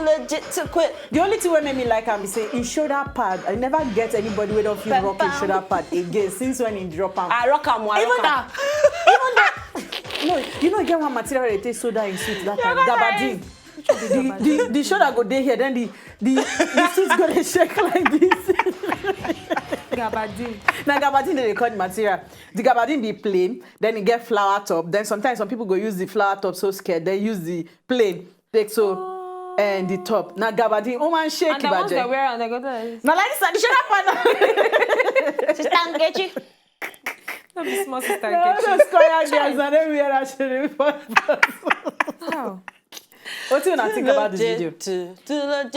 legit to quit. The only thing that made me like him is say in shoulder pad. I never get anybody with off him rock in shoulder pad again since when he drop him. I rock him. Even that. No, you know, get one material they take soda in suit that time. Gabardine. The shoulder go there here, then the suit go to shake like this. Gabardine. Now gabardine they cut material. The gabardine be plain, then you get flower top. Then sometimes some people go use the flower top so scared. They use the plain. Take so and the top. Now gabardine, oh man, shake And the ones they wear and they go there. now like this, the shoulder pad. Sister Nkechi. Not be small sister. No, those choir girls and then we are actually fun. How? What do you think about this video?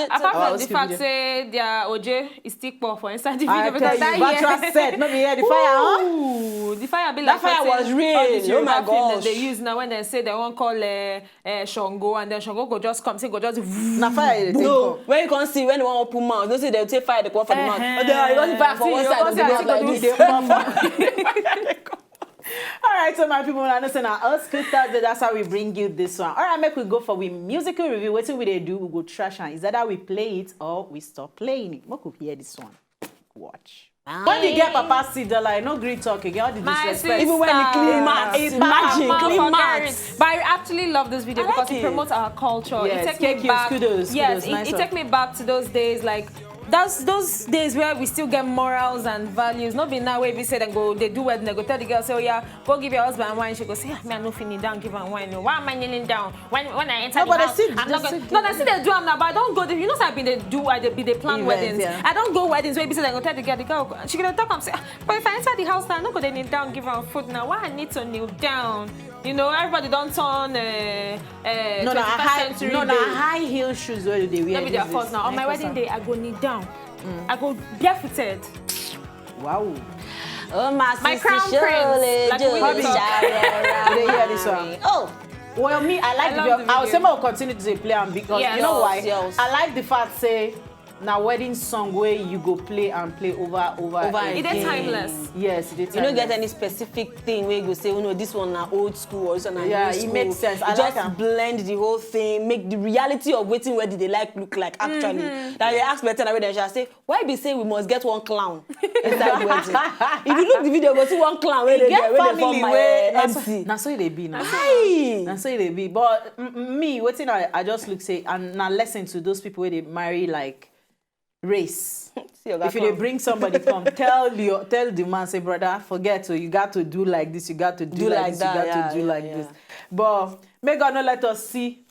Apart from the fact say their OJ is still poor for inside the video I because tell you, that virtual year, set, not be here, the fire, huh? Ooh, the fire be That like fire was real. all these Oh my Yoruba film that gosh. they use now when they say they won't call Shango and then Shango go just come, say go just Na fire, they No, take when you can see when they want open mouth, don't say they'll take fire, they go for the mouth. But then you want to fire for See, one you side go of the see mouth how like they this. All right, so my people, I understand our us Thursday, that's how we bring you this one. All right, make we go for we musical review. What we they do, we go trash and is that how we play it or we stop playing it? Make we hear this one. Watch. When you get Papa see the like, no great talking, all the My disrespect. Even when the clean mats, imagine clean mats. But I actually love this video because it promotes our culture. Yes, it takes me back. kudos, Yes, kudos, nice it one. takes me back to those days like those days where we still get morals and values. Not be now where we say they go, they do wedding, they go tell the girl, say, oh yeah, go give your husband wine. She go say, me I no finish down, give her wine. Why am I kneeling down? When I enter No, the but house, they I'm not still going. No, they see they do them now, but I don't go there. You know, so I been they do, I be they plan Events, weddings. yeah. I don't go weddings where we say they go tell the girl, she gonna talk and say, but if I enter the house now, I'm not gonna kneel down, give her food now. Why I need to kneel down? You know, everybody don't turn no, 21st century babe. high heel shoes where they wear. Let me their these first days. now. On my wedding day, I go kneel down. I go barefooted. Wow. Oh, My crown prince. Like we Bobby. dey talk. They hear this one. Oh, Well, me, I like I the love video. the I will say video. I'll continue to say play and because Yes. you know why? Yes. I like the fact say now wedding song where you go play and play over It is timeless. Yes, it is. you don't get any specific thing where you go say, oh no, this one na old school or this one na Yeah, new it school. makes sense. I You like just am. blend the whole thing, make the reality of waiting where did they like look like actually. Now you ask better and then she'll say, why be say we must get one clown inside the wedding? If you look the video, go see one clown where they Get where they family form my where MC. now so they be now. Aye. Now so they be. But me, waiting I just look say and now listen to those people where they marry like race. See your If you clown. dey bring somebody come, tell the man, say, brother, forget, so you got to do like this, you got to do like this, that, you got yeah, to do yeah, like yeah. this. But may God not let us see.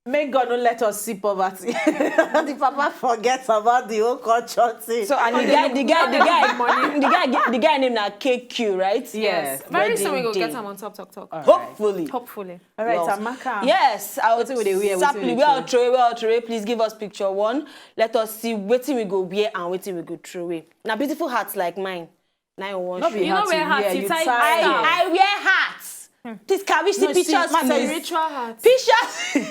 May God not let us see poverty. The papa forgets about the whole culture thing. So and the guy named na KQ, right? Yes. Very soon we Wedding go get day. them on Talk. Hopefully. Hopefully. All right, Well, Amaka. Yes, I would Wetin we dey wear, wetin saply we dey we all throw. Please give us picture one. Let us see wetin we go wear and wetin we go throw away. Now beautiful hats like mine. Now you want Not be You know hard to where hats, wear, you you tie tie down. I wear hats. Please can we see No, see, pictures Martha, please? Ritual hats. Pictures.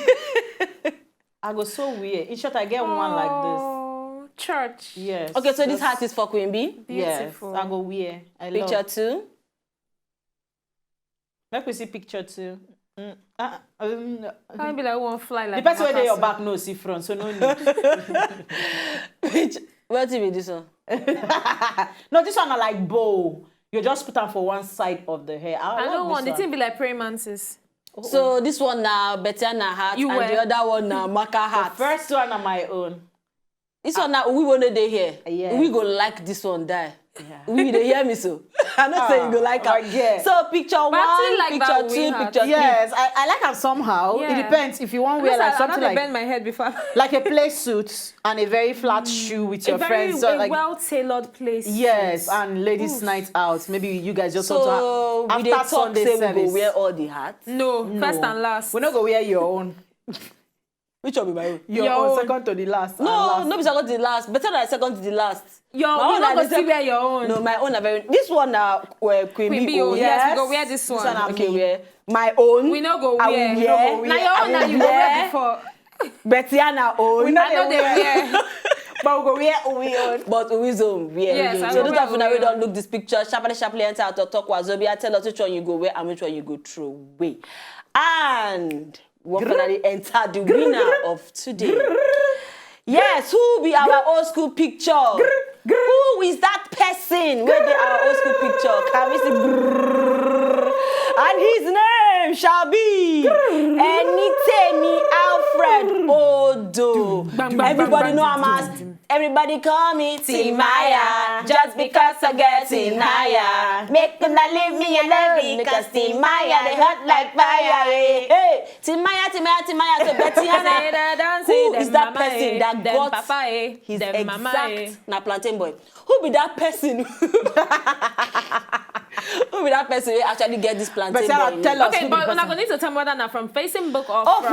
I go so weird. In short, I get one like Oh, church. this. Yes. Okay, so this Just- hat is for Queen B. Beautiful. Yes, I go wear. I Picture love. 2. Make we see picture 2. Can't be like one fly like The person where they your Picasso. back no see front, so no need. What be this one? No, this one are like bow. You just put them for one side of the hair. I like don't want the this thing be like praying mantis. So this one na Betiana hat You and wear. the other one na Maka hat. First one on my own. This one na we wanna dey here. Yes. We go like this one die. Yeah. We dey hear me so. I know say you go like am. yeah. So picture I actually 1, like picture that 2, we had. picture 3. Yes, I like them somehow. Yeah. It depends. If you want to wear like something I bend like my head before. like a play suit and a very flat shoe with your friends. So like well tailored place. yes, and ladies' night out. Maybe you guys just So want to we dey after talk Sunday say we service. go wear all the hats. No, first and last. We're not gonna wear your own. Which one be my own? Your Your own own. second to the last. and No, last. no be second to the last. Better than second to the last. Your My own, own not na go the see sec- wear your own. No, my own are very. This one now Queen Queen B. B, oh, own. yes, we go wear this one. are Okay, me. wear my own. We no go I wear. will We no wear. go wear. Now your own, now you go wear before. Betiana own. We know I know they wear. But we go wear we own. But Uwi's own, wear. Yes, I So will those wear of you that we Uwi don't own. look this picture, sharply enter out of talk Wazobia, tell us which one you go wear and which one you go throw away. And will finally enter the winner of today. Yes, who will be our old school picture? Who is that person? Where they our old school picture? Can we see? And his name shall be Enitemi Alfred Odo. Everybody know I'm as. Everybody call me Timaya, just because I get in higher. Make them not leave me alone, because Timaya, they hot like fire. Hey, Timaya, so Bettiana. Who is that person that got his exact na plantain boy? Who be that person? Who be that person who actually get this plantain boy? Tell us. Okay, but we're not going to tell me whether now from Facebook or from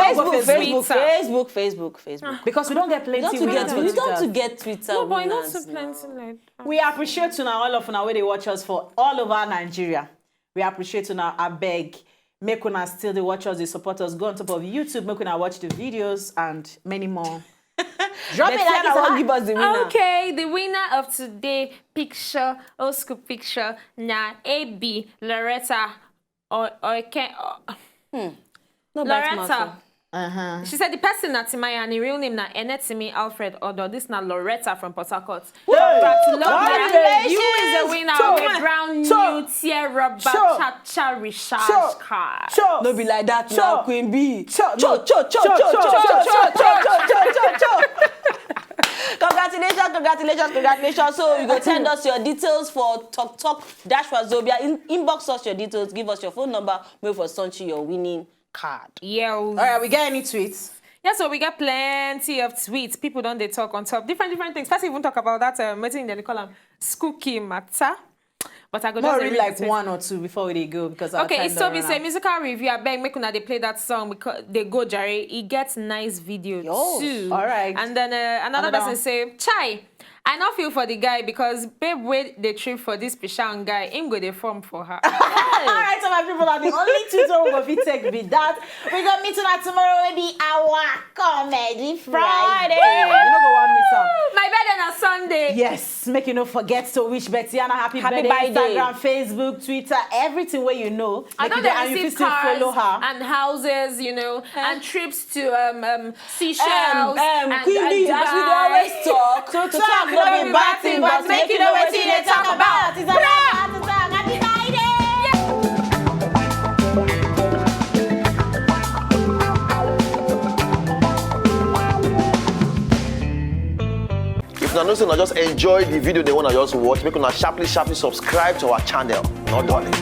Facebook. Because we don't get plenty. We don't get Twitter. No, but not so plenty like that. We appreciate you now, all of you now, where they watch us for all over Nigeria. We appreciate you now. I beg, make una still they watch us, they support us. Go on top of YouTube, make una watch the videos and many more. Drop it like I want give us the winner. Okay, the winner of today picture, old school picture, na AB Loretta or Loretta. She said the person na Timaya and the real name na Enetimi Alfred Odo. This na Loretta from Port Harcourt. Congratulations! You is the winner of a brown new tier rubber cha-cha recharge card. No be like that now, Queen B. Congratulations. So you go send us your details for Talk-Wazobia. Inbox us your details. Give us your phone number. Wait for Sunchi your winning card. Yeah. All right, we get any tweets? Yeah, so we got plenty of tweets. People don't they talk on top. Different things. First, even talk about that meeting in the column. Skooky matter. But I go just read like one or two before they go because okay, it's Toby say musical review. I beg make una they play that song because they go Jerry. He gets nice video too. All right. And then another person say, Chai, I not feel for the guy because babe wait the trip for this Pishan guy. Him go the form for her. All right, so my people are the only two we go fit take be that. We gonna meet tonight tomorrow will be our comedy Friday. You know go one miss up. My birthday on Sunday. Yes, make you no forget to wish Bettiana happy birthday. Instagram, Facebook, Twitter, everything where you know. I know that you still follow her and houses, you know, and trips to Seychelles. Queen B, as we always talk. To talk, no be bad thing, but make you know what they talk about. It's happy Friday. If you know, so just enjoy the video they want to just watch, make you sharply subscribe to our channel. Not darling.